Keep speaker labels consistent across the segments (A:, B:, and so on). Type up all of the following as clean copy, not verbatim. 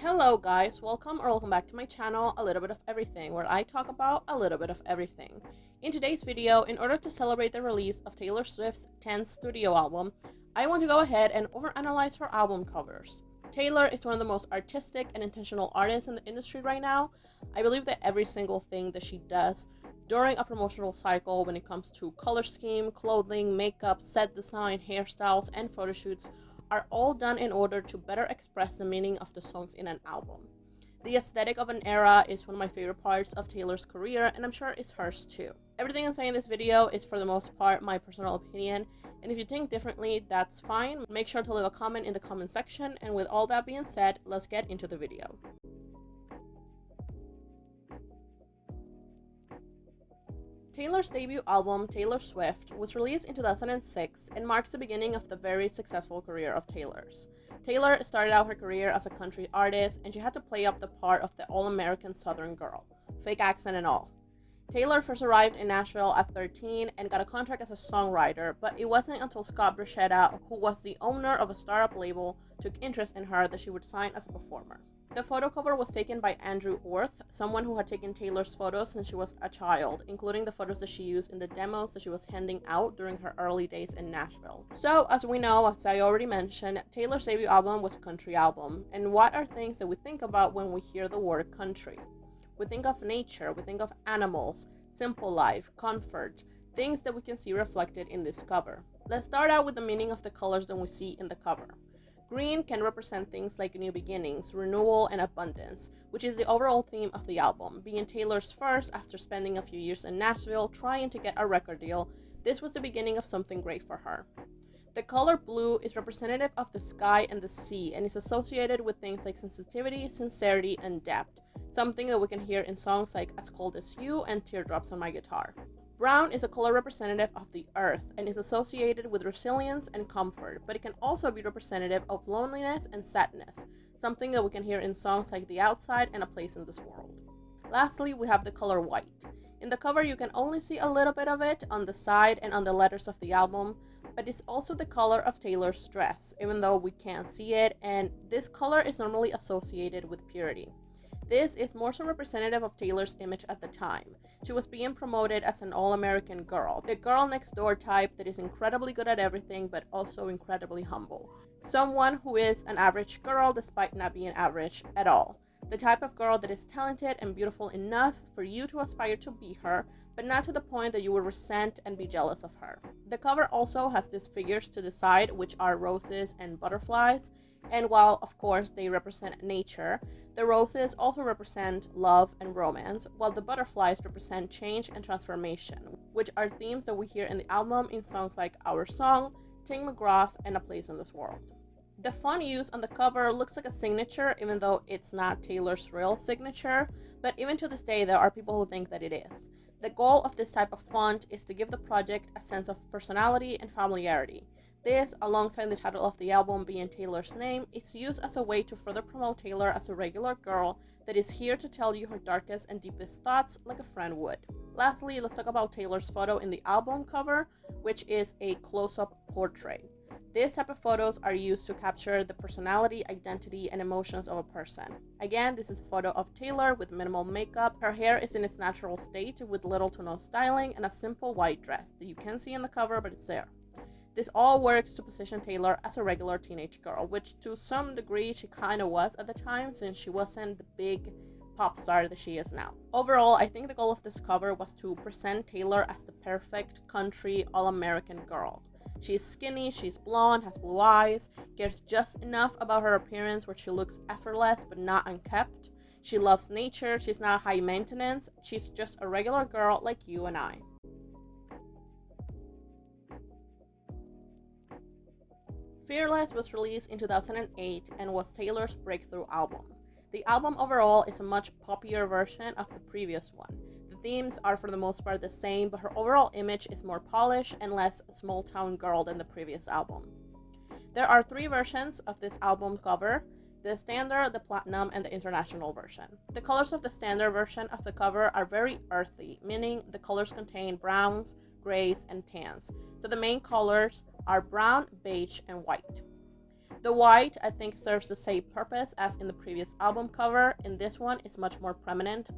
A: Hello guys, welcome back to my channel, A Little Bit of Everything, where I talk about a little bit of everything. In today's video, in order to celebrate the release of Taylor Swift's 10th studio album, I want to go ahead and overanalyze her album covers. Taylor is one of the most artistic and intentional artists in the industry right now. I believe that every single thing that she does during a promotional cycle when it comes to color scheme, clothing, makeup, set design, hairstyles, and photo shoots are all done in order to better express the meaning of the songs in an album. The aesthetic of an era is one of my favorite parts of Taylor's career, and I'm sure it's hers too. Everything I'm saying in this video is for the most part my personal opinion, and if you think differently, that's fine. Make sure to leave a comment in the comment section, and with all that being said, let's get into the video. Taylor's debut album, Taylor Swift, was released in 2006 and marks the beginning of the very successful career of Taylor's. Taylor started out her career as a country artist, and she had to play up the part of the all-American Southern girl, fake accent and all. Taylor first arrived in Nashville at 13 and got a contract as a songwriter, but it wasn't until Scott Bruschetta, who was the owner of a startup label, took interest in her that she would sign as a performer. The photo cover was taken by Andrew Orth, someone who had taken Taylor's photos since she was a child, including the photos that she used in the demos that she was handing out during her early days in Nashville. So, as we know, as I already mentioned, Taylor's debut album was a country album. And what are things that we think about when we hear the word country? We think of nature, we think of animals, simple life, comfort, things that we can see reflected in this cover. Let's start out with the meaning of the colors that we see in the cover. Green can represent things like new beginnings, renewal, and abundance, which is the overall theme of the album. Being Taylor's first after spending a few years in Nashville trying to get a record deal, this was the beginning of something great for her. The color blue is representative of the sky and the sea and is associated with things like sensitivity, sincerity, and depth, something that we can hear in songs like As Cold as You and Teardrops on My Guitar. Brown is a color representative of the earth and is associated with resilience and comfort, but it can also be representative of loneliness and sadness, something that we can hear in songs like The Outside and A Place in This World. Lastly, we have the color white. In the cover, you can only see a little bit of it on the side and on the letters of the album, but it's also the color of Taylor's dress, even though we can't see it, and this color is normally associated with purity. This is more so representative of Taylor's image at the time. She was being promoted as an all-American girl, the girl next door type that is incredibly good at everything but also incredibly humble. Someone who is an average girl despite not being average at all. The type of girl that is talented and beautiful enough for you to aspire to be her, but not to the point that you will resent and be jealous of her. The cover also has these figures to the side, which are roses and butterflies. And while, of course, they represent nature, the roses also represent love and romance, while the butterflies represent change and transformation, which are themes that we hear in the album in songs like Our Song, Tim McGrath, and A Place in This World. The font used on the cover looks like a signature, even though it's not Taylor's real signature, but even to this day, there are people who think that it is. The goal of this type of font is to give the project a sense of personality and familiarity. This, alongside the title of the album being Taylor's name, is used as a way to further promote Taylor as a regular girl that is here to tell you her darkest and deepest thoughts like a friend would. Lastly, let's talk about Taylor's photo in the album cover, which is a close-up portrait. These type of photos are used to capture the personality, identity, and emotions of a person. Again, this is a photo of Taylor with minimal makeup. Her hair is in its natural state with little to no styling and a simple white dress that you can see in the cover, but it's there. This all works to position Taylor as a regular teenage girl, which to some degree she kind of was at the time since she wasn't the big pop star that she is now. Overall, I think the goal of this cover was to present Taylor as the perfect country all-American girl. She's skinny, she's blonde, has blue eyes, cares just enough about her appearance where she looks effortless but not unkempt. She loves nature, she's not high maintenance, she's just a regular girl like you and I. Fearless was released in 2008 and was Taylor's breakthrough album. The album overall is a much poppier version of the previous one. The themes are for the most part the same, but her overall image is more polished and less small-town girl than the previous album. There are 3 versions of this album cover: the standard, the platinum, and the international version. The colors of the standard version of the cover are very earthy, meaning the colors contain browns, grays, and tans. So the main colors are brown, beige, and white. The white, I think, serves the same purpose as in the previous album cover. In this one, it's much more prominent.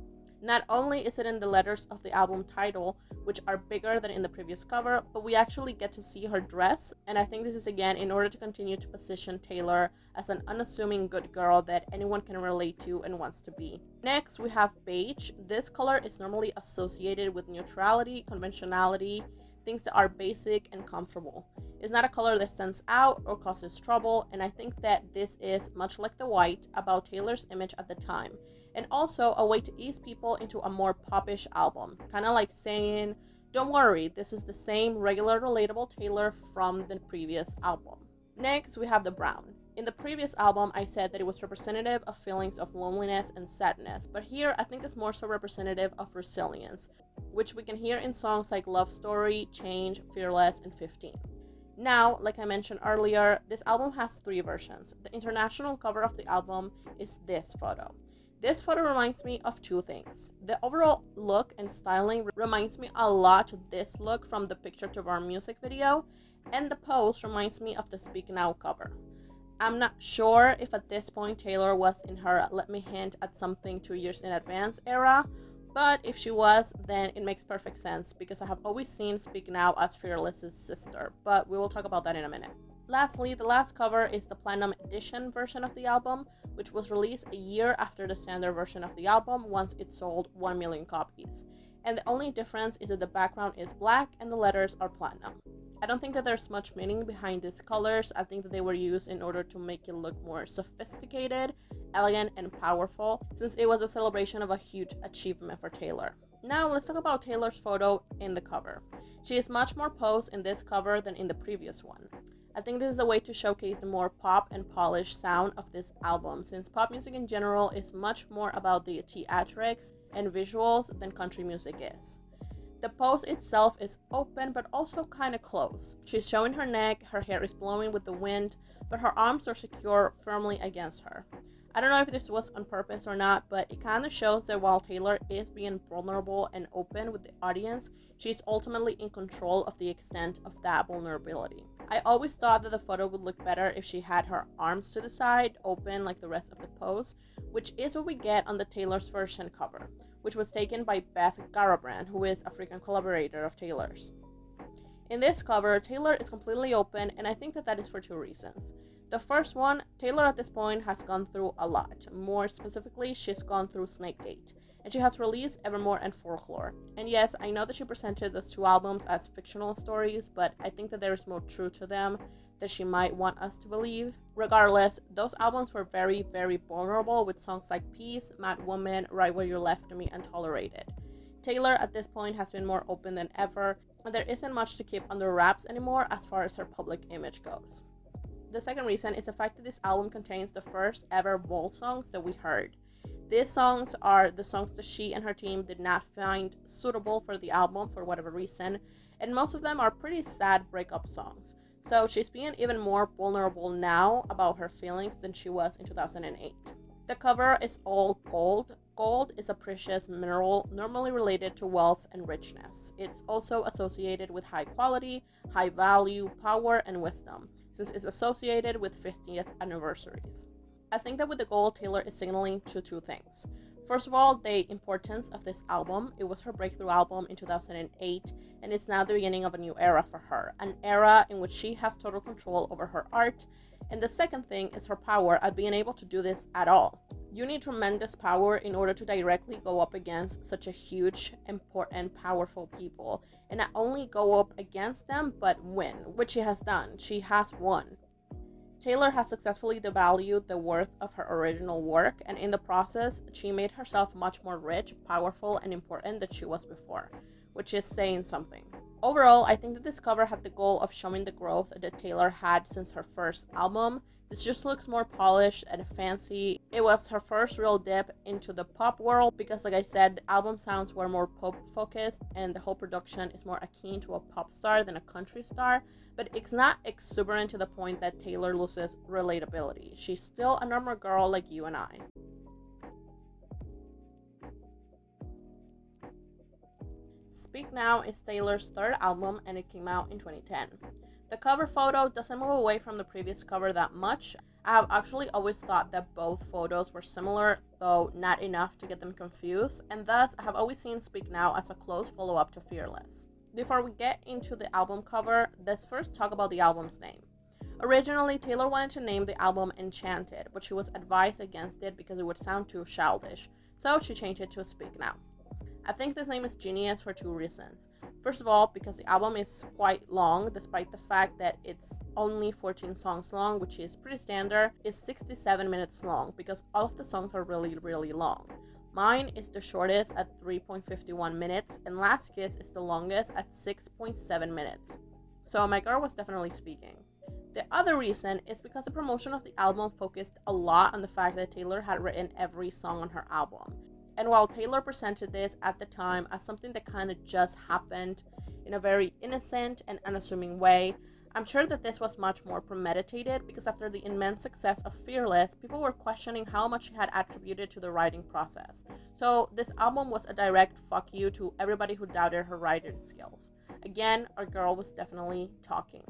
A: Not only is it in the letters of the album title, which are bigger than in the previous cover, but we actually get to see her dress, and I think this is again in order to continue to position Taylor as an unassuming good girl that anyone can relate to and wants to be. Next, we have beige. This color is normally associated with neutrality, conventionality, things that are basic and comfortable. It's not a color that stands out or causes trouble, and I think that this is, much like the white, about Taylor's image at the time, and also a way to ease people into a more popish album, kind of like saying, don't worry, this is the same regular relatable Taylor from the previous album. Next, we have the brown. In the previous album, I said that it was representative of feelings of loneliness and sadness, but here I think it's more so representative of resilience, which we can hear in songs like Love Story, Change, Fearless, and 15. Now, like I mentioned earlier, this album has 3 versions. The international cover of the album is this photo. This photo reminds me of 2 things. The overall look and styling reminds me a lot of this look from the Picture to Our Music video, and the pose reminds me of the Speak Now cover. I'm not sure if at this point Taylor was in her let me hint at something 2 years in advance era, but if she was, then it makes perfect sense because I have always seen Speak Now as Fearless's sister, but we will talk about that in a minute. Lastly, the last cover is the Platinum Edition version of the album, which was released a year after the standard version of the album once it sold 1 million copies. And the only difference is that the background is black and the letters are platinum. I don't think that there's much meaning behind these colors. I think that they were used in order to make it look more sophisticated, elegant, and powerful, since it was a celebration of a huge achievement for Taylor. Now let's talk about Taylor's photo in the cover. She is much more posed in this cover than in the previous one. I think this is a way to showcase the more pop and polished sound of this album, since pop music in general is much more about the theatrics and visuals than country music is. The pose itself is open but also kind of close. She's showing her neck, her hair is blowing with the wind, but her arms are secure firmly against her. I don't know if this was on purpose or not, but it kind of shows that while Taylor is being vulnerable and open with the audience, she's ultimately in control of the extent of that vulnerability. I always thought that the photo would look better if she had her arms to the side, open like the rest of the pose, which is what we get on the Taylor's version cover, which was taken by Beth Garabrand, who is a frequent collaborator of Taylor's. In this cover, Taylor is completely open, and I think that is for 2 reasons. The first one, Taylor at this point has gone through a lot. More specifically, she's gone through Snakegate, and she has released Evermore and Folklore. And yes, I know that she presented those 2 albums as fictional stories, but I think that there is more truth to them that she might want us to believe. Regardless, those albums were very, very vulnerable with songs like Peace, Mad Woman, Right Where You Left Me, and Tolerated. Taylor at this point has been more open than ever, and there isn't much to keep under wraps anymore as far as her public image goes. The second reason is the fact that this album contains the first ever bold songs that we heard. These songs are the songs that she and her team did not find suitable for the album for whatever reason, and most of them are pretty sad breakup songs. So she's being even more vulnerable now about her feelings than she was in 2008. The cover is all gold. Gold is a precious mineral normally related to wealth and richness. It's also associated with high quality, high value, power, and wisdom, since it's associated with 50th anniversaries. I think that with the gold, Taylor is signaling to 2 things. First of all, the importance of this album. It was her breakthrough album in 2008, and it's now the beginning of a new era for her, an era in which she has total control over her art. And the second thing is her power at being able to do this at all. You need tremendous power in order to directly go up against such a huge, important, powerful people, and not only go up against them, but win, which she has done. She has won. Taylor has successfully devalued the worth of her original work, and in the process, she made herself much more rich, powerful, and important than she was before, which is saying something. Overall, I think that this cover had the goal of showing the growth that Taylor had since her first album. This just looks more polished and fancy. It was her first real dip into the pop world because, like I said, the album sounds were more pop focused and the whole production is more akin to a pop star than a country star, but it's not exuberant to the point that Taylor loses relatability. She's still a normal girl like you and I. Speak Now is Taylor's 3rd album and it came out in 2010. The cover photo doesn't move away from the previous cover that much. I have actually always thought that both photos were similar, though not enough to get them confused, and thus I have always seen Speak Now as a close follow-up to Fearless. Before we get into the album cover, let's first talk about the album's name. Originally, Taylor wanted to name the album Enchanted, but she was advised against it because it would sound too childish, so she changed it to Speak Now. I think this name is genius for two reasons. First of all, because the album is quite long, despite the fact that it's only 14 songs long, which is pretty standard. It's 67 minutes long because all of the songs are really, really long. Mine is the shortest at 3.51 minutes, and Last Kiss is the longest at 6.7 minutes. So my girl was definitely speaking. The other reason is because the promotion of the album focused a lot on the fact that Taylor had written every song on her album. And while Taylor presented this at the time as something that kind of just happened in a very innocent and unassuming way, I'm sure that this was much more premeditated because after the immense success of Fearless, people were questioning how much she had attributed to the writing process. So this album was a direct fuck you to everybody who doubted her writing skills. Again, our girl was definitely talking.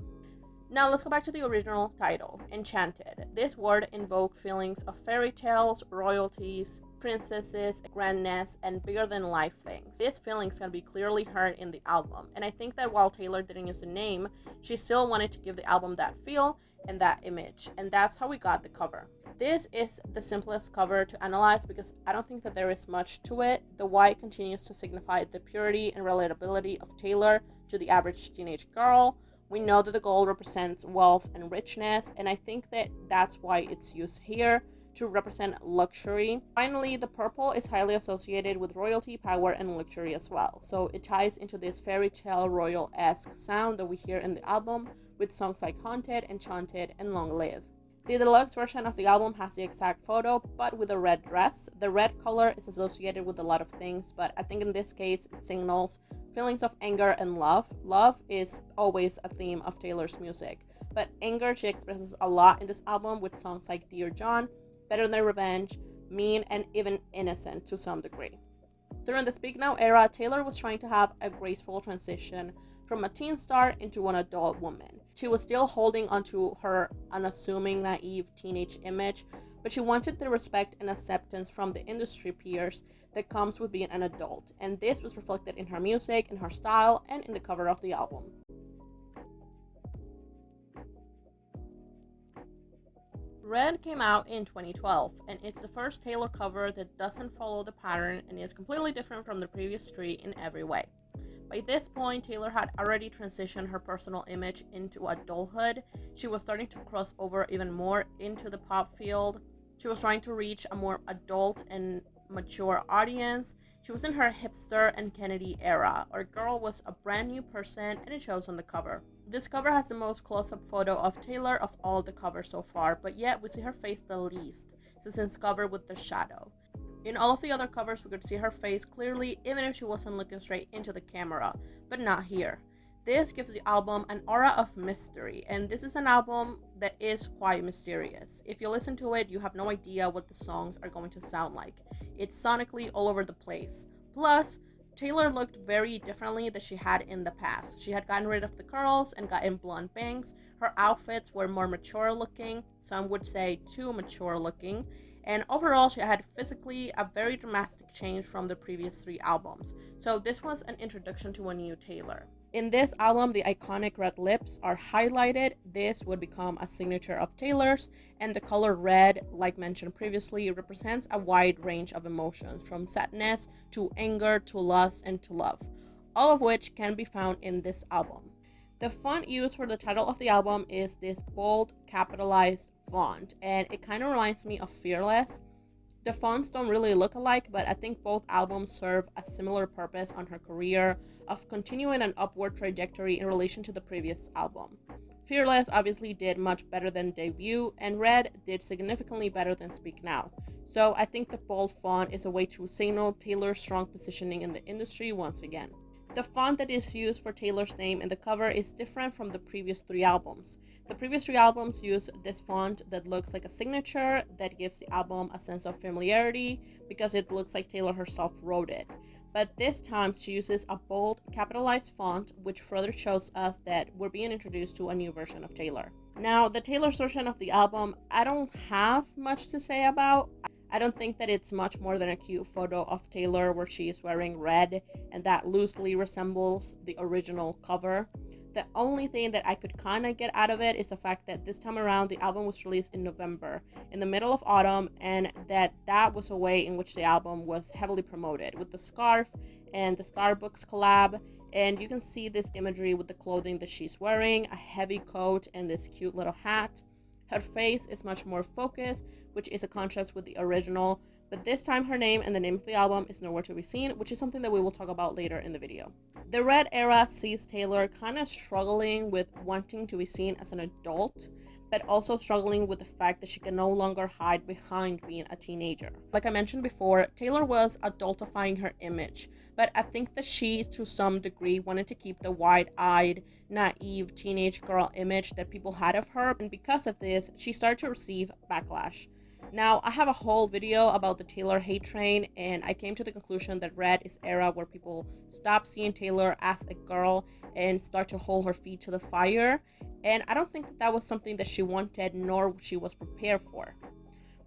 A: Now let's go back to the original title, Enchanted. This word invoked feelings of fairy tales, royalties, princesses, grandness, and bigger-than-life things. These feelings can be clearly heard in the album, and I think that while Taylor didn't use a name, she still wanted to give the album that feel and that image, and that's how we got the cover. This is the simplest cover to analyze because I don't think that there is much to it. The white continues to signify the purity and relatability of Taylor to the average teenage girl. We know that the gold represents wealth and richness, and I think that that's why it's used here, to represent luxury. Finally, the purple is highly associated with royalty, power, and luxury as well, so it ties into this fairy tale royal-esque sound that we hear in the album with songs like Haunted, Enchanted, and Long Live. The deluxe version of the album has the exact photo, but with a red dress. The red color is associated with a lot of things, but I think in this case it signals feelings of anger and love. Love is always a theme of Taylor's music, but anger she expresses a lot in this album with songs like Dear John, Better Than Revenge, Mean, and even Innocent to some degree. During the Speak Now era, Taylor was trying to have a graceful transition from a teen star into an adult woman. She was still holding onto her unassuming, naive teenage image, but she wanted the respect and acceptance from the industry peers that comes with being an adult, and this was reflected in her music, in her style, and in the cover of the album. Red came out in 2012, and it's the first Taylor cover that doesn't follow the pattern and is completely different from the previous three in every way. By this point, Taylor had already transitioned her personal image into adulthood. She was starting to cross over even more into the pop field. She was trying to reach a more adult and mature audience. She was in her hipster and Kennedy era. Our girl was a brand new person, and it shows on the cover. This cover has the most close-up photo of Taylor of all the covers so far, but yet we see her face the least, since it's covered with the shadow. In all of the other covers, we could see her face clearly, even if she wasn't looking straight into the camera, but not here. This gives the album an aura of mystery, and this is an album that is quite mysterious. If you listen to it, you have no idea what the songs are going to sound like. It's sonically all over the place. Plus, Taylor looked very differently than she had in the past. She had gotten rid of the curls and gotten blonde bangs. Her outfits were more mature looking, some would say too mature looking, and overall she had physically a very dramatic change from the previous three albums. So this was an introduction to a new Taylor. In this album, the iconic red lips are highlighted. This would become a signature of Taylor's, and the color red, like mentioned previously, represents a wide range of emotions, from sadness to anger to lust and to love, all of which can be found in this album. The font used for the title of the album is this bold, capitalized font, and it kind of reminds me of Fearless. The fonts don't really look alike, but I think both albums serve a similar purpose on her career of continuing an upward trajectory in relation to the previous album. Fearless obviously did much better than Debut, and Red did significantly better than Speak Now. So I think the bold font is a way to signal Taylor's strong positioning in the industry once again. The font that is used for Taylor's name in the cover is different from the previous three albums. The previous three albums use this font that looks like a signature that gives the album a sense of familiarity because it looks like Taylor herself wrote it. but this time she uses a bold capitalized font, which further shows us that we're being introduced to a new version of Taylor. Now, the Taylor's version of the album, I don't have much to say about. I don't think that it's much more than a cute photo of Taylor where she is wearing red and that loosely resembles the original cover. The only thing that I could kind of get out of it is the fact that this time around the album was released in November, in the middle of autumn, and that was a way in which the album was heavily promoted with the scarf and the Starbucks collab. And you can see this imagery with the clothing that she's wearing, a heavy coat and this cute little hat. Her face is much more focused, which is a contrast with the original, but this time her name and the name of the album is nowhere to be seen, which is something that we will talk about later in the video. The Red era sees Taylor kind of struggling with wanting to be seen as an adult, but also struggling with the fact that she can no longer hide behind being a teenager. Like I mentioned before, Taylor was adultifying her image, but I think that she, to some degree, wanted to keep the wide-eyed, naive teenage girl image that people had of her, and because of this, she started to receive backlash. Now, I have a whole video about the Taylor hate train, and I came to the conclusion that Red is era where people stop seeing Taylor as a girl and start to hold her feet to the fire, and I don't think that that was something that she wanted nor she was prepared for.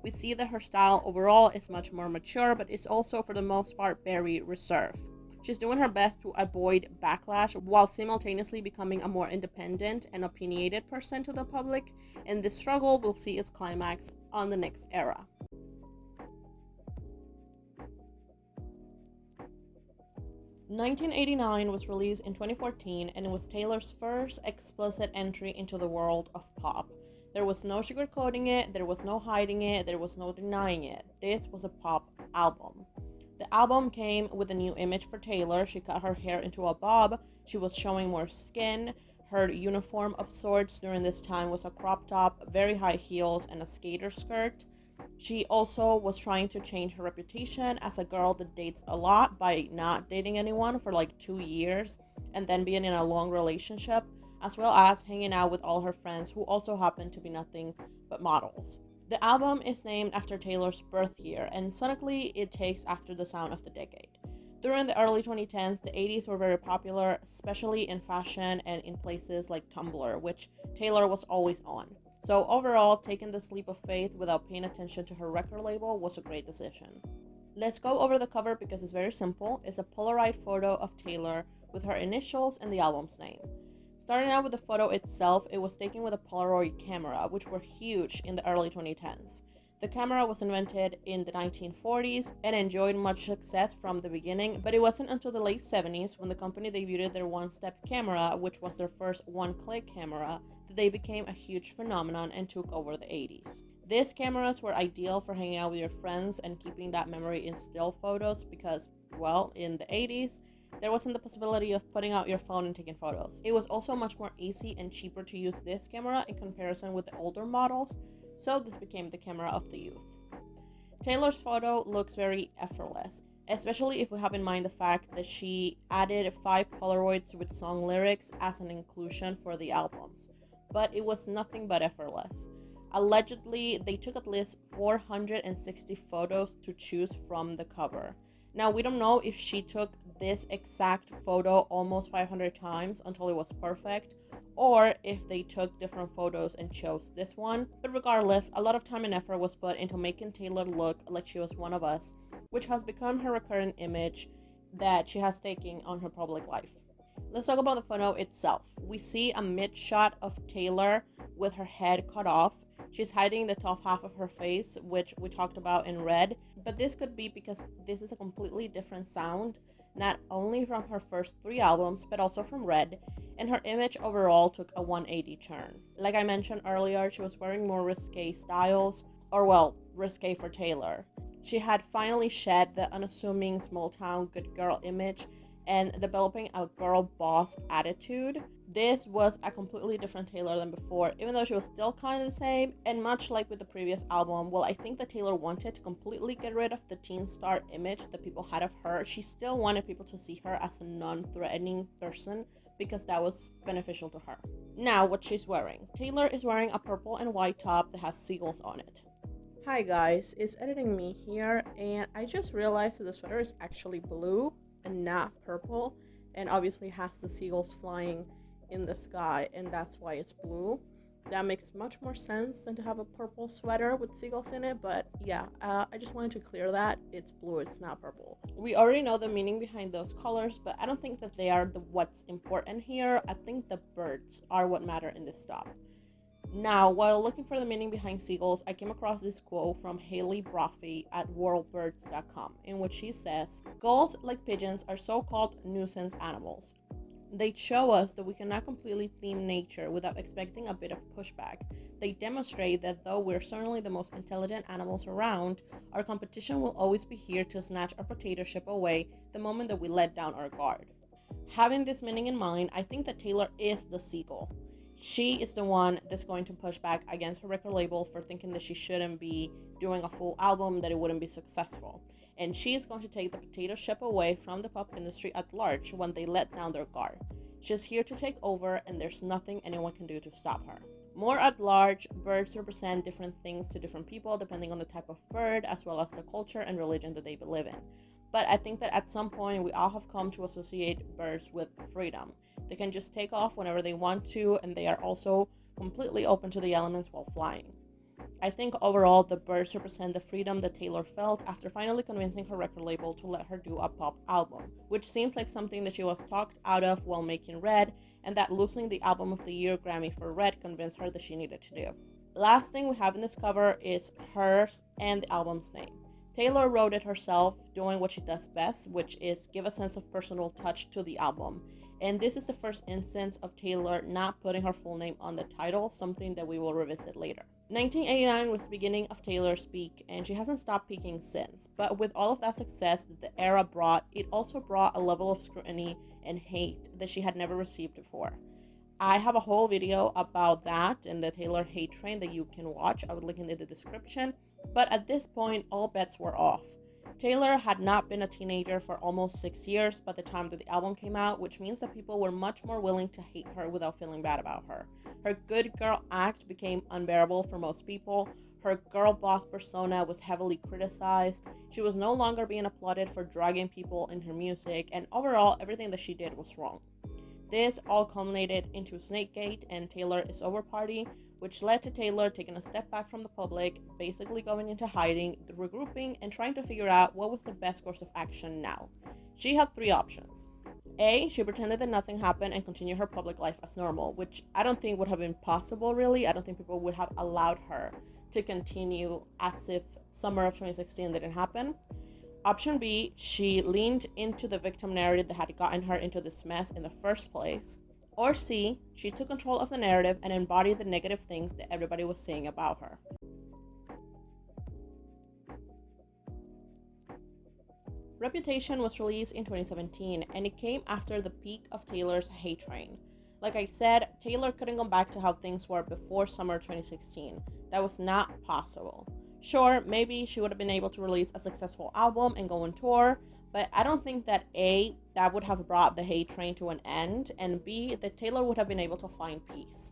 A: We see that her style overall is much more mature, but it's also for the most part very reserved. She's doing her best to avoid backlash while simultaneously becoming a more independent and opinionated person to the public, and this struggle will see its climax on the next era. "1989" was released in 2014, and it was Taylor's first explicit entry into the world of pop. There was no sugarcoating it, there was no hiding it, there was no denying it. This was a pop album. The album came with a new image for Taylor. She cut her hair into a bob, she was showing more skin, her uniform of sorts during this time was a crop top, very high heels, and a skater skirt. She also was trying to change her reputation as a girl that dates a lot by not dating anyone for like 2 years and then being in a long relationship, as well as hanging out with all her friends who also happen to be nothing but models. The album is named after Taylor's birth year, and sonically it takes after the sound of the decade. During the early 2010s, the 80s were very popular, especially in fashion and in places like Tumblr, which Taylor was always on. So overall, taking this leap of faith without paying attention to her record label was a great decision. Let's go over the cover because it's very simple. It's a Polaroid photo of Taylor with her initials and the album's name. Starting out with the photo itself, it was taken with a Polaroid camera, which were huge in the early 2010s. The camera was invented in the 1940s and enjoyed much success from the beginning, but it wasn't until the late 70s when the company debuted their one-step camera, which was their first one-click camera, that they became a huge phenomenon and took over the 80s. These cameras were ideal for hanging out with your friends and keeping that memory in still photos because, well, in the 80s, there wasn't the possibility of putting out your phone and taking photos. It was also much more easy and cheaper to use this camera in comparison with the older models, so this became the camera of the youth. Taylor's photo looks very effortless, especially if we have in mind the fact that she added 5 Polaroids with song lyrics as an inclusion for the albums, but it was nothing but effortless. Allegedly, they took at least 460 photos to choose from the cover. Now, we don't know if she took this exact photo almost 500 times until it was perfect, or if they took different photos and chose this one, but regardless, a lot of time and effort was put into making Taylor look like she was one of us, which has become her recurrent image that she has taken on her public life. Let's talk about the photo itself. We see a mid shot of Taylor with her head cut off. She's hiding the top half of her face, which we talked about in Red, but this could be because this is a completely different sound, not only from her first 3 albums, but also from Red, and her image overall took a 180 turn. Like I mentioned earlier, she was wearing more risque styles, or well, risque for Taylor. She had finally shed the unassuming small town good girl image and developing a girl boss attitude. This was a completely different Taylor than before, even though she was still kind of the same, and much like with the previous album, well, I think that Taylor wanted to completely get rid of the teen star image that people had of her. She still wanted people to see her as a non-threatening person because that was beneficial to her. Now, what she's wearing. Taylor is wearing a purple and white top that has seagulls on it. Hi guys, it's editing me here, and I just realized that the sweater is actually blue. and not purple, and obviously has the seagulls flying in the sky, and that's why it's blue. That makes much more sense than to have a purple sweater with seagulls in it, but yeah, I just wanted to clear that. It's blue, it's not purple. We already know the meaning behind those colors, but I don't think that they are what's important here. I think the birds are what matter in this stop. Now, while looking for the meaning behind seagulls, I came across this quote from Haley Brophy at worldbirds.com, in which she says, "Gulls, like pigeons, are so-called nuisance animals. They show us that we cannot completely theme nature without expecting a bit of pushback. They demonstrate that though we're certainly the most intelligent animals around, our competition will always be here to snatch our potato chip away the moment that we let down our guard." Having this meaning in mind, I think that Taylor is the seagull. She is the one that's going to push back against her record label for thinking that she shouldn't be doing a full album, that it wouldn't be successful. And she is going to take the potato chip away from the pop industry at large when they let down their guard. She's here to take over, and there's nothing anyone can do to stop her. More at large, birds represent different things to different people depending on the type of bird, as well as the culture and religion that they live in. But I think that at some point we all have come to associate birds with freedom. They can just take off whenever they want to, and they are also completely open to the elements while flying. I think overall the birds represent the freedom that Taylor felt after finally convincing her record label to let her do a pop album, which seems like something that she was talked out of while making Red, and that losing the Album of the Year Grammy for Red convinced her that she needed to do. Last thing we have in this cover is hers and the album's name. Taylor wrote it herself, doing what she does best, which is give a sense of personal touch to the album. And this is the first instance of Taylor not putting her full name on the title, something that we will revisit later. 1989 was the beginning of Taylor's peak, and she hasn't stopped peaking since. But with all of that success that the era brought, it also brought a level of scrutiny and hate that she had never received before. I have a whole video about that and the Taylor hate train that you can watch. I would link it in the description. But at this point, all bets were off. Taylor had not been a teenager for almost 6 years by the time that the album came out, which means that people were much more willing to hate her without feeling bad about her. Her good girl act became unbearable for most people. Her girl boss persona was heavily criticized. She was no longer being applauded for dragging people in her music, and overall, everything that she did was wrong. This all culminated into Snakegate and Taylor Is Over Party, which led to Taylor taking a step back from the public, basically going into hiding, regrouping, and trying to figure out what was the best course of action now. She had three options. A, she pretended that nothing happened and continued her public life as normal, which I don't think would have been possible, really. I don't think people would have allowed her to continue as if summer of 2016 didn't happen. Option B, she leaned into the victim narrative that had gotten her into this mess in the first place. Or C, she took control of the narrative and embodied the negative things that everybody was saying about her. Reputation was released in 2017, and it came after the peak of Taylor's hate train. Like I said, Taylor couldn't go back to how things were before summer 2016. That was not possible. Sure, maybe she would have been able to release a successful album and go on tour, but I don't think that A, that would have brought the hate train to an end, and B, that Taylor would have been able to find peace.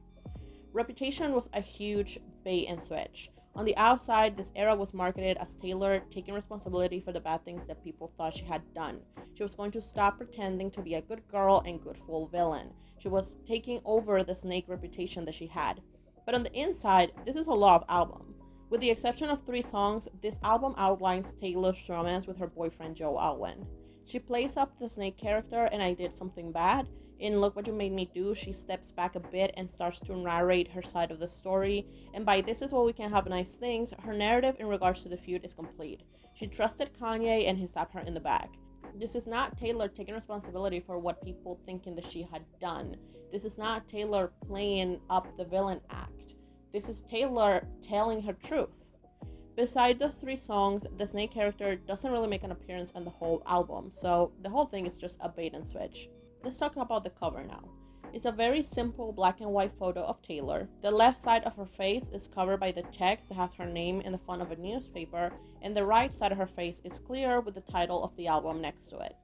A: Reputation was a huge bait and switch. On the outside, this era was marketed as Taylor taking responsibility for the bad things that people thought she had done. She was going to stop pretending to be a good girl and good full villain. She was taking over the snake reputation that she had. But on the inside, this is a love album. With the exception of 3 songs, this album outlines Taylor's romance with her boyfriend Joe Alwyn. She plays up the snake character and I Did Something Bad. In Look What You Made Me Do, she steps back a bit and starts to narrate her side of the story, and by This Is What We Can Have Nice Things, her narrative in regards to the feud is complete. She trusted Kanye and he stabbed her in the back. This is not Taylor taking responsibility for what people thinking that she had done. This is not Taylor playing up the villain act. This is Taylor telling her truth. Beside those 3 songs, the snake character doesn't really make an appearance in the whole album, so the whole thing is just a bait and switch. Let's talk about the cover now. It's a very simple black and white photo of Taylor. The left side of her face is covered by the text that has her name in the front of a newspaper, and the right side of her face is clear with the title of the album next to it.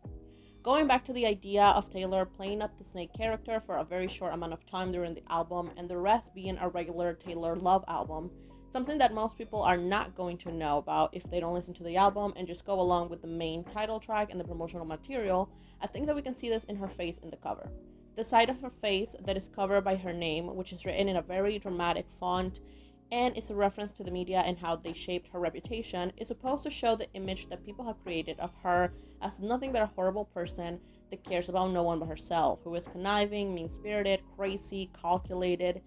A: Going back to the idea of Taylor playing up the snake character for a very short amount of time during the album and the rest being a regular Taylor love album, Something that most people are not going to know about if they don't listen to the album and just go along with the main title track and the promotional material. I think that we can see this in her face in the cover. The side of her face that is covered by her name, which is written in a very dramatic font and is a reference to the media and how they shaped her reputation, is supposed to show the image that people have created of her as nothing but a horrible person that cares about no one but herself, who is conniving, mean-spirited, crazy, calculated,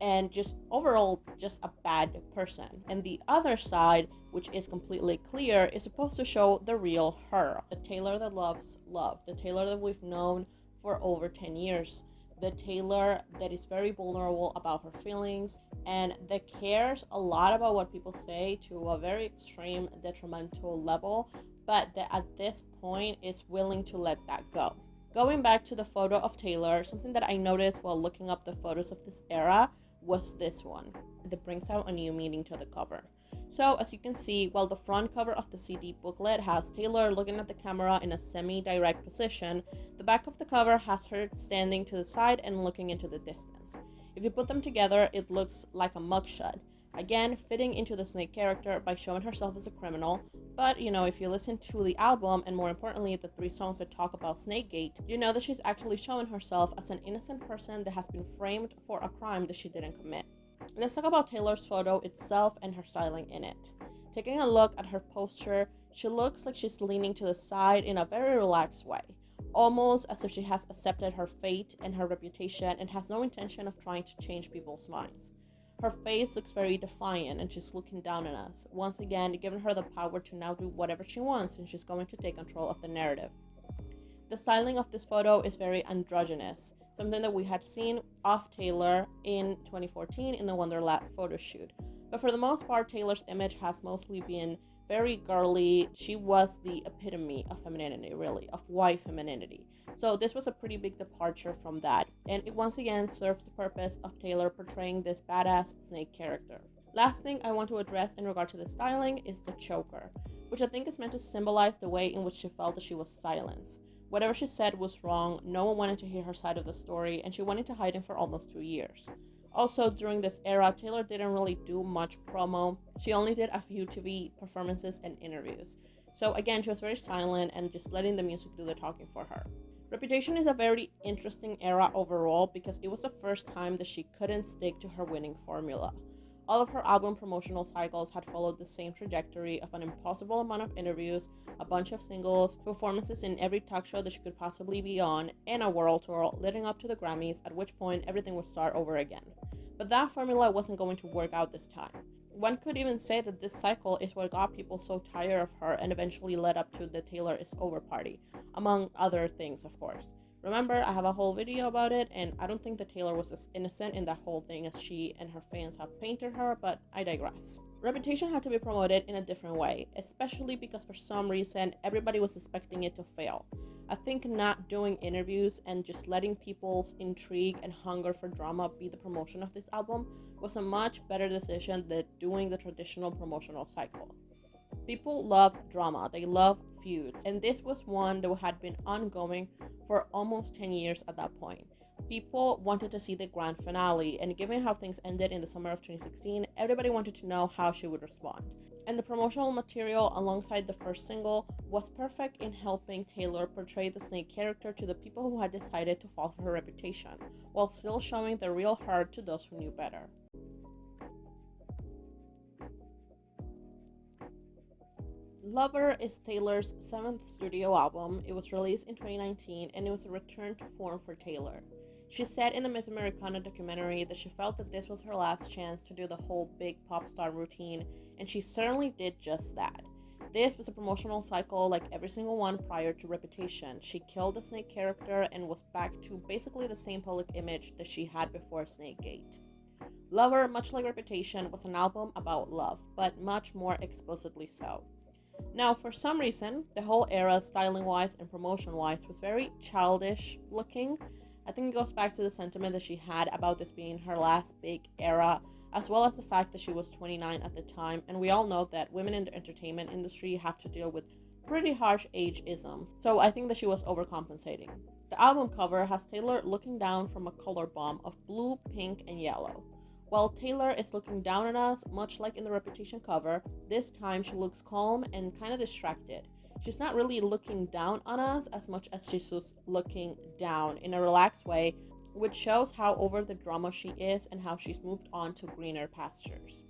A: and just overall just a bad person. And the other side, which is completely clear, is supposed to show the real her, the Taylor that loves love, the Taylor that we've known for over 10 years, the Taylor that is very vulnerable about her feelings and that cares a lot about what people say to a very extreme detrimental level, but that at this point is willing to let that go. Going back to the photo of Taylor, something that I noticed while looking up the photos of this era was this one that brings out a new meaning to the cover. So as you can see, while the front cover of the CD booklet has Taylor looking at the camera in a semi-direct position, the back of the cover has her standing to the side and looking into the distance. If you put them together, it looks like a mugshot, again fitting into the Snake character by showing herself as a criminal. But if you listen to the album, and more importantly the 3 songs that talk about Snakegate, you know that she's actually showing herself as an innocent person that has been framed for a crime that she didn't commit. Let's talk about Taylor's photo itself and her styling in it. Taking a look at her posture, she looks like she's leaning to the side in a very relaxed way, almost as if she has accepted her fate and her reputation and has no intention of trying to change people's minds. Her face looks very defiant and she's looking down on us, once again giving her the power to now do whatever she wants and she's going to take control of the narrative. The styling of this photo is very androgynous, something that we had seen off Taylor in 2014 in the Wonderland photo shoot. But for the most part, Taylor's image has mostly been very girly. She was the epitome of femininity, really, of white femininity. So this was a pretty big departure from that, and it once again serves the purpose of Taylor portraying this badass Snake character. Last thing I want to address in regard to the styling is the choker, which I think is meant to symbolize the way in which she felt that she was silenced. Whatever she said was wrong, no one wanted to hear her side of the story, and she wanted to hide it for almost 2 years. Also, during this era, Taylor didn't really do much promo. She only did a few TV performances and interviews. So again, she was very silent and just letting the music do the talking for her. Reputation is a very interesting era overall because it was the first time that she couldn't stick to her winning formula. All of her album promotional cycles had followed the same trajectory of an impossible amount of interviews, a bunch of singles, performances in every talk show that she could possibly be on, and a world tour leading up to the Grammys, at which point everything would start over again. But that formula wasn't going to work out this time. One could even say that this cycle is what got people so tired of her and eventually led up to the Taylor is Over party, among other things, of course. Remember, I have a whole video about it, and I don't think that Taylor was as innocent in that whole thing as she and her fans have painted her, but I digress. Reputation had to be promoted in a different way, especially because for some reason everybody was expecting it to fail. I think not doing interviews and just letting people's intrigue and hunger for drama be the promotion of this album was a much better decision than doing the traditional promotional cycle. People love drama, they love feuds, and this was one that had been ongoing for almost 10 years at that point. People wanted to see the grand finale, and given how things ended in the summer of 2016, everybody wanted to know how she would respond. And the promotional material alongside the first single was perfect in helping Taylor portray the Snake character to the people who had decided to fall for her reputation, while still showing the real her to those who knew better. Lover is Taylor's 7th studio album. It was released in 2019 and it was a return to form for Taylor. She said in the Miss Americana documentary that she felt that this was her last chance to do the whole big pop star routine, and she certainly did just that. This was a promotional cycle like every single one prior to Reputation. She killed the Snake character and was back to basically the same public image that she had before Snakegate. Lover, much like Reputation, was an album about love, but much more explicitly so. Now, for some reason, the whole era, styling-wise and promotion-wise, was very childish looking. I think it goes back to the sentiment that she had about this being her last big era, as well as the fact that she was 29 at the time, and we all know that women in the entertainment industry have to deal with pretty harsh age-isms, so I think that she was overcompensating. The album cover has Taylor looking down from a color bomb of blue, pink, and yellow. While Taylor is looking down on us, much like in the Reputation cover, this time she looks calm and kind of distracted. She's not really looking down on us as much as she's just looking down in a relaxed way, which shows how over the drama she is and how she's moved on to greener pastures.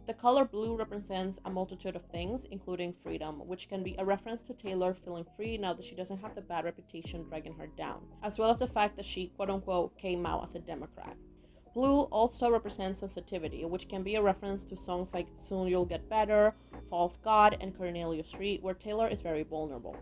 A: The color blue represents a multitude of things, including freedom, which can be a reference to Taylor feeling free now that she doesn't have the bad reputation dragging her down, as well as the fact that she quote-unquote came out as a Democrat. Blue also represents sensitivity, which can be a reference to songs like Soon You'll Get Better, False God, and Cornelia Street, where Taylor is very vulnerable.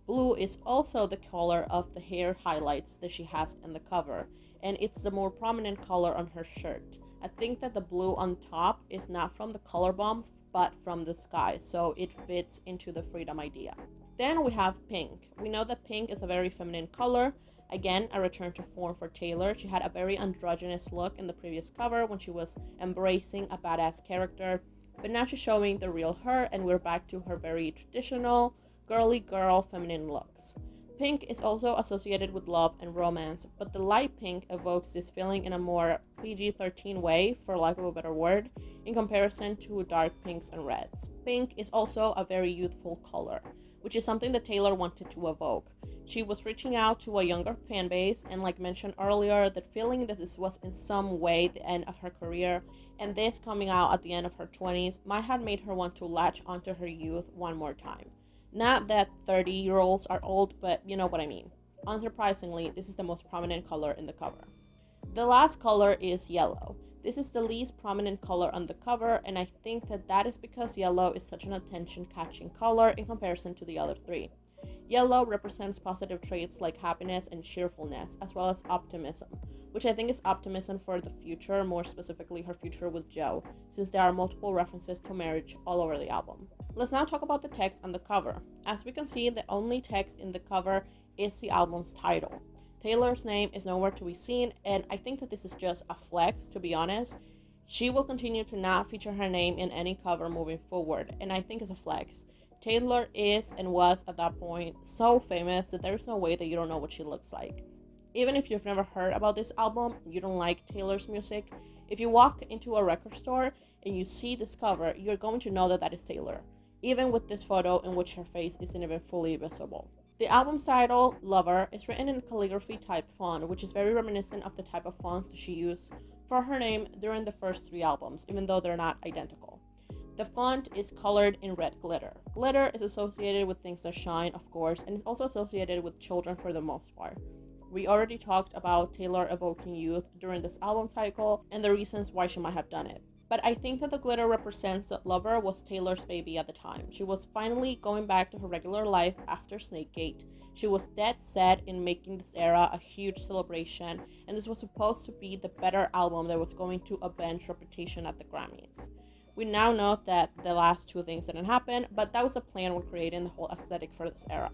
A: Blue is also the color of the hair highlights that she has in the cover, and it's the more prominent color on her shirt. I think that the blue on top is not from the color bomb, but from the sky, so it fits into the freedom idea. Then we have pink. We know that pink is a very feminine color. Again, a return to form for Taylor. She had a very androgynous look in the previous cover when she was embracing a badass character, but now she's showing the real her, and we're back to her very traditional, girly girl, feminine looks. Pink is also associated with love and romance, but the light pink evokes this feeling in a more PG-13 way, for lack of a better word, in comparison to dark pinks and reds. Pink is also a very youthful color, which is something that Taylor wanted to evoke. She was reaching out to a younger fan base, and like mentioned earlier, that feeling that this was in some way the end of her career, and this coming out at the end of her 20s might have made her want to latch onto her youth one more time. Not that 30-year-olds are old, but you know what I mean. Unsurprisingly, this is the most prominent color in the cover. The last color is yellow. This is the least prominent color on the cover, and I think that is because yellow is such an attention-catching color in comparison to the other three. Yellow represents positive traits like happiness and cheerfulness, as well as optimism, which I think is optimism for the future, more specifically her future with Joe, since there are multiple references to marriage all over the album. Let's now talk about the text on the cover. As we can see, the only text in the cover is the album's title. Taylor's name is nowhere to be seen, and I think that this is just a flex, to be honest. She will continue to not feature her name in any cover moving forward, and I think it's a flex. Taylor is and was at that point so famous that there's no way that you don't know what she looks like. Even if you've never heard about this album, you don't like Taylor's music, if you walk into a record store and you see this cover, you're going to know that that is Taylor, even with this photo in which her face isn't even fully visible. The album's title, Lover, is written in calligraphy type font, which is very reminiscent of the type of fonts that she used for her name during the first three albums, even though they're not identical. The font is colored in red glitter. Glitter is associated with things that shine, of course, and is also associated with children for the most part. We already talked about Taylor evoking youth during this album cycle and the reasons why she might have done it. But I think that the glitter represents that Lover was Taylor's baby at the time. She was finally going back to her regular life after Snakegate. She was dead set in making this era a huge celebration, and this was supposed to be the better album that was going to avenge Reputation at the Grammys. We now know that the last two things didn't happen, but that was a plan when creating the whole aesthetic for this era.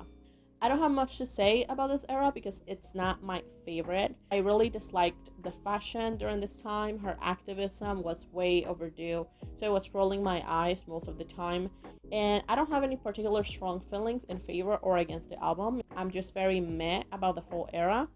A: I don't have much to say about this era because it's not my favorite. I really disliked the fashion during this time. Her activism was way overdue, so I was rolling my eyes most of the time. And I don't have any particular strong feelings in favor or against the album. I'm just very meh about the whole era.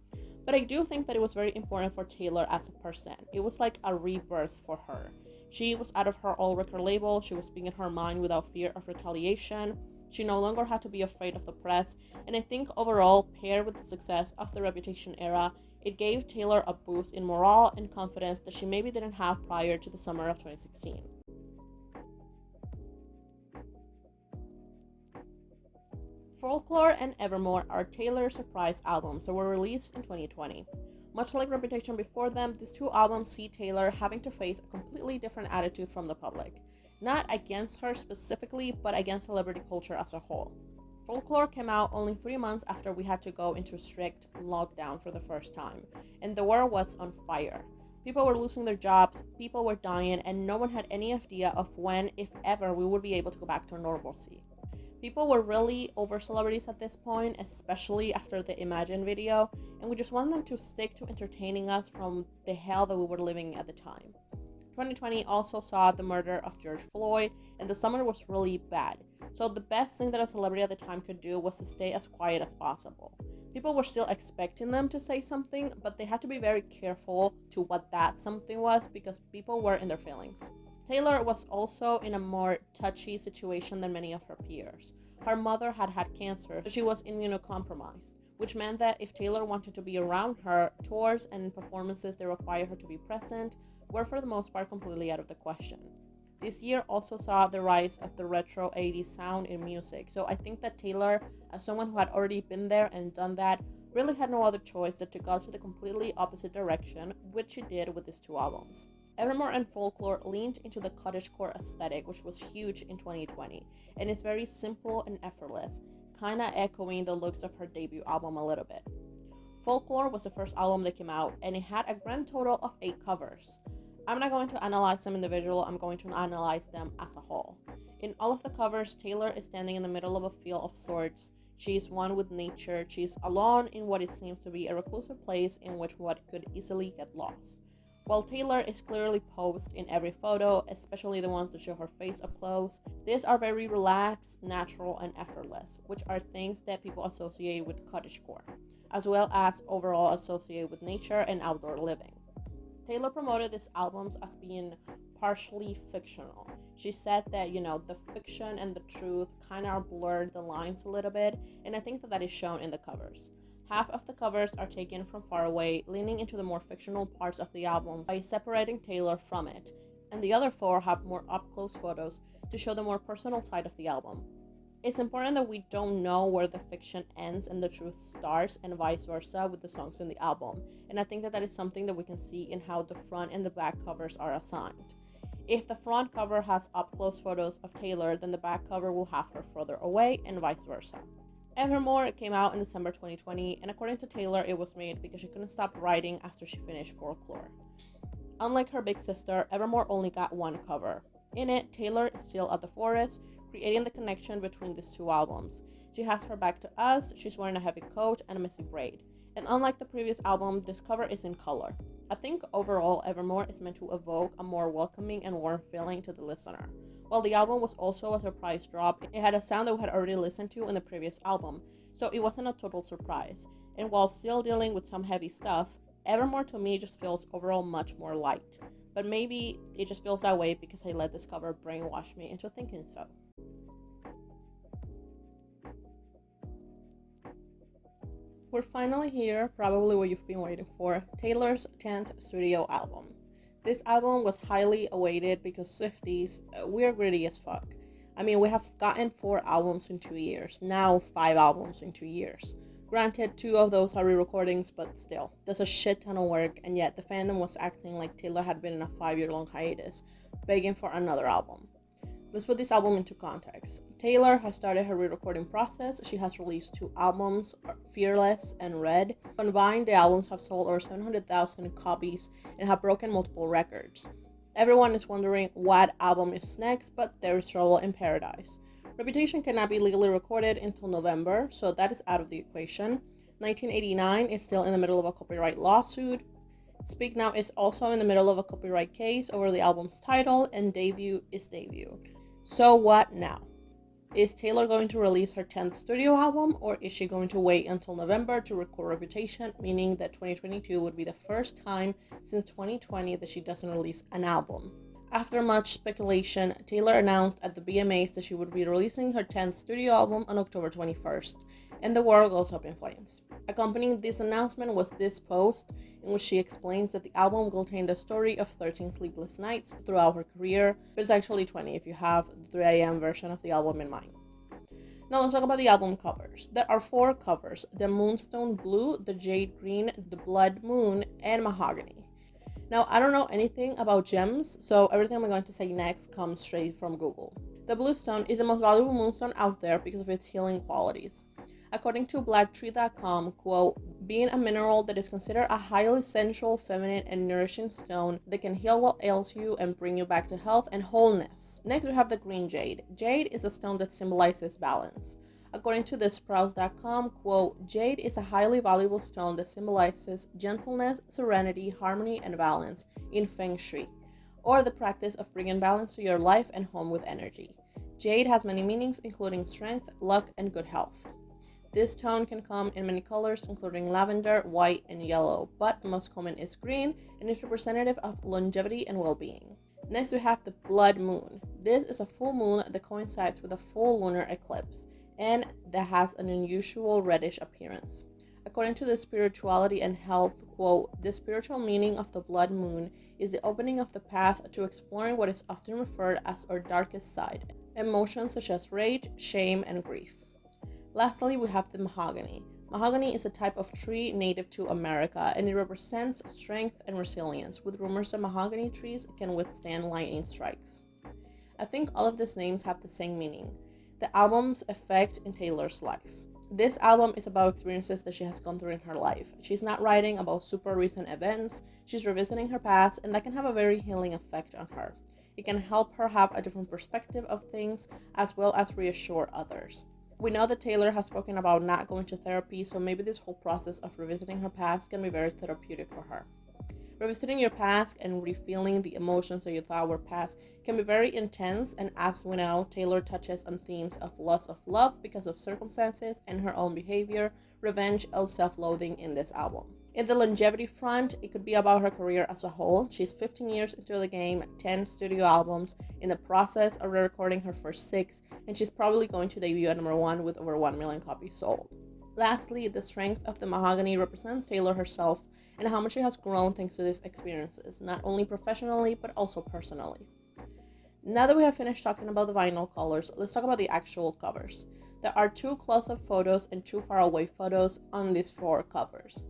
A: But I do think that it was very important for Taylor as a person. It was like a rebirth for her. She was out of her old record label. She was speaking her mind without fear of retaliation. She no longer had to be afraid of the press, and I think overall, paired with the success of the Reputation era, it gave Taylor a boost in morale and confidence that she maybe didn't have prior to the summer of 2016. Folklore and Evermore are Taylor's surprise albums that were released in 2020. Much like Reputation before them, these two albums see Taylor having to face a completely different attitude from the public. Not against her specifically, but against celebrity culture as a whole. Folklore came out only 3 months after we had to go into strict lockdown for the first time, and the world was on fire. People were losing their jobs, people were dying, and no one had any idea of when, if ever, we would be able to go back to normalcy. People were really over celebrities at this point, especially after the Imagine video, and we just want them to stick to entertaining us from the hell that we were living at the time. 2020 also saw the murder of George Floyd, and the summer was really bad. So the best thing that a celebrity at the time could do was to stay as quiet as possible. People were still expecting them to say something, but they had to be very careful to what that something was because people were in their feelings. Taylor was also in a more touchy situation than many of her peers. Her mother had had cancer, so she was immunocompromised, which meant that if Taylor wanted to be around her, tours and performances that required her to be present were for the most part completely out of the question. This year also saw the rise of the retro 80s sound in music, so I think that Taylor, as someone who had already been there and done that, really had no other choice than to go to the completely opposite direction, which she did with these two albums. Evermore and Folklore leaned into the cottagecore aesthetic, which was huge in 2020, and is very simple and effortless, kinda echoing the looks of her debut album a little bit. Folklore was the first album that came out, and it had a grand total of 8 covers. I'm not going to analyze them individually, I'm going to analyze them as a whole. In all of the covers, Taylor is standing in the middle of a field of sorts. She is one with nature, she is alone in what it seems to be a reclusive place in which one could easily get lost. While Taylor is clearly posed in every photo, especially the ones that show her face up close, these are very relaxed, natural, and effortless, which are things that people associate with cottagecore, as well as overall associate with nature and outdoor living. Taylor promoted these albums as being partially fictional. She said that, the fiction and the truth kind of blurred the lines a little bit, and I think that is shown in the covers. Half of the covers are taken from far away, leaning into the more fictional parts of the album by separating Taylor from it, and the other 4 have more up-close photos to show the more personal side of the album. It's important that we don't know where the fiction ends and the truth starts, and vice versa with the songs in the album, and I think that is something that we can see in how the front and the back covers are assigned. If the front cover has up-close photos of Taylor, then the back cover will have her further away, and vice versa. Evermore came out in December 2020, and according to Taylor, it was made because she couldn't stop writing after she finished Folklore. Unlike her big sister, Evermore only got 1 cover. In it, Taylor is still at the forest, creating the connection between these 2 albums. She has her back to us, she's wearing a heavy coat and a messy braid. And unlike the previous album, this cover is in color. I think overall, Evermore is meant to evoke a more welcoming and warm feeling to the listener. While the album was also a surprise drop, it had a sound that we had already listened to in the previous album, so it wasn't a total surprise. And while still dealing with some heavy stuff, Evermore to me just feels overall much more light. But maybe it just feels that way because I let this cover brainwash me into thinking so. We're finally here, probably what you've been waiting for, Taylor's 10th studio album. This album was highly awaited because Swifties, we're greedy as fuck. I mean, we have gotten 4 albums in 2 years, now 5 albums in 2 years. Granted, 2 of those are re-recordings, but still, there's a shit ton of work, and yet the fandom was acting like Taylor had been in a 5-year-long hiatus, begging for another album. Let's put this album into context. Taylor has started her re-recording process. She has released 2 albums, Fearless and Red. Combined, the albums have sold over 700,000 copies and have broken multiple records. Everyone is wondering what album is next, but there is Trouble in Paradise. Reputation cannot be legally recorded until November, so that is out of the equation. 1989 is still in the middle of a copyright lawsuit. Speak Now is also in the middle of a copyright case over the album's title, and Debut is Debut. So what now? Is Taylor going to release her 10th studio album, or is she going to wait until November to record Reputation, meaning that 2022 would be the first time since 2020 that she doesn't release an album? After much speculation, Taylor announced at the BMAs that she would be releasing her 10th studio album on October 21st, and the world goes up in flames. Accompanying this announcement was this post, in which she explains that the album will contain the story of 13 sleepless nights throughout her career, but it's actually 20 if you have the 3 AM version of the album in mind. Now let's talk about the album covers. There are 4 covers: the Moonstone Blue, the Jade Green, the Blood Moon, and Mahogany. Now, I don't know anything about gems, so everything I'm going to say next comes straight from Google. The Bluestone is the most valuable moonstone out there because of its healing qualities. According to blacktree.com, quote, being a mineral that is considered a highly sensual, feminine, and nourishing stone that can heal what ails you and bring you back to health and wholeness. Next, we have the green jade. Jade is a stone that symbolizes balance. According to thisprouse.com, quote, jade is a highly valuable stone that symbolizes gentleness, serenity, harmony, and balance in Feng Shui. or the practice of bringing balance to your life and home with energy. Jade has many meanings, including strength, luck, and good health. This tone can come in many colors, including lavender, white, and yellow, but the most common is green and is representative of longevity and well-being. Next, we have the blood moon. This is a full moon that coincides with a full lunar eclipse and that has an unusual reddish appearance. According to the Spirituality and Health quote, the spiritual meaning of the blood moon is the opening of the path to exploring what is often referred as our darkest side, emotions such as rage, shame, and grief. Lastly, we have the mahogany. Mahogany is a type of tree native to America, and it represents strength and resilience, with rumors that mahogany trees can withstand lightning strikes. I think all of these names have the same meaning: the album's effect in Taylor's life. This album is about experiences that she has gone through in her life. She's not writing about super recent events, she's revisiting her past, and that can have a very healing effect on her. It can help her have a different perspective of things, as well as reassure others. We know that Taylor has spoken about not going to therapy, so maybe this whole process of revisiting her past can be very therapeutic for her. Revisiting your past and refeeling the emotions that you thought were past can be very intense, and as we know, Taylor touches on themes of loss of love because of circumstances and her own behavior, revenge, and self-loathing in this album. In the longevity front, it could be about her career as a whole. She's 15 years into the game, 10 studio albums, in the process of recording her first 6, and she's probably going to debut at number 1 with over 1 million copies sold. Lastly, the strength of the mahogany represents Taylor herself and how much she has grown thanks to these experiences, not only professionally but also personally. Now that we have finished talking about the vinyl colors, let's talk about the actual covers. There are 2 close-up photos and 2 far-away photos on these 4 covers.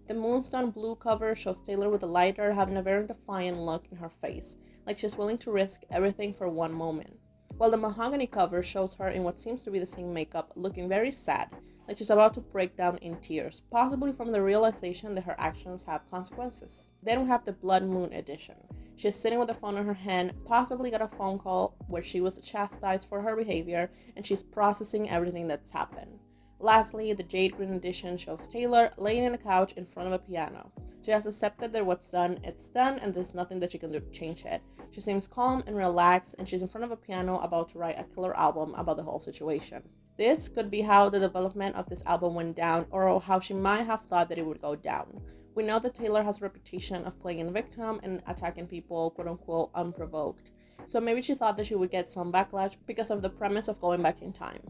A: The Moonstone Blue cover shows Taylor with a lighter, having a very defiant look in her face, like she's willing to risk everything for one moment. While the Mahogany cover shows her in what seems to be the same makeup, looking very sad, like she's about to break down in tears, possibly from the realization that her actions have consequences. Then we have the Blood Moon edition. She's sitting with the phone in her hand, possibly got a phone call where she was chastised for her behavior, and she's processing everything that's happened. Lastly, the Jade Green edition shows Taylor laying in a couch in front of a piano. She has accepted that what's done, it's done, and there's nothing that she can do to change it. She seems calm and relaxed, and she's in front of a piano about to write a killer album about the whole situation. This could be how the development of this album went down, or how she might have thought that it would go down. We know that Taylor has a reputation of playing victim and attacking people, quote-unquote, unprovoked. So maybe she thought that she would get some backlash because of the premise of going back in time.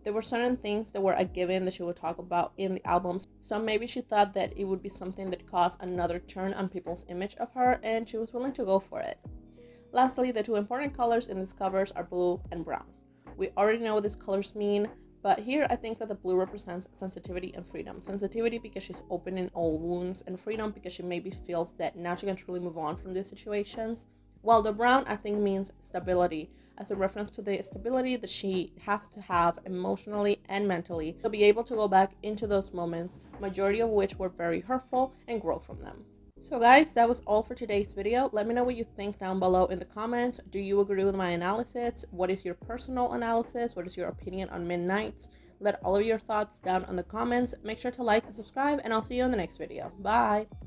A: There were certain things that were a given that she would talk about in the albums, so maybe she thought that it would be something that caused another turn on people's image of her, and she was willing to go for it. Lastly, the 2 important colors in these covers are blue and brown. We already know what these colors mean, but here I think that the blue represents sensitivity and freedom. Sensitivity because she's opening old wounds, and freedom because she maybe feels that now she can truly move on from these situations. While the brown I think means stability, as a reference to the stability that she has to have emotionally and mentally to be able to go back into those moments, majority of which were very hurtful, and grow from them. So guys, that was all for today's video. Let me know what you think down below in the comments. Do you agree with my analysis? What is your personal analysis? What is your opinion on Midnights? Let all of your thoughts down in the comments. Make sure to like and subscribe, and I'll see you in the next video. Bye!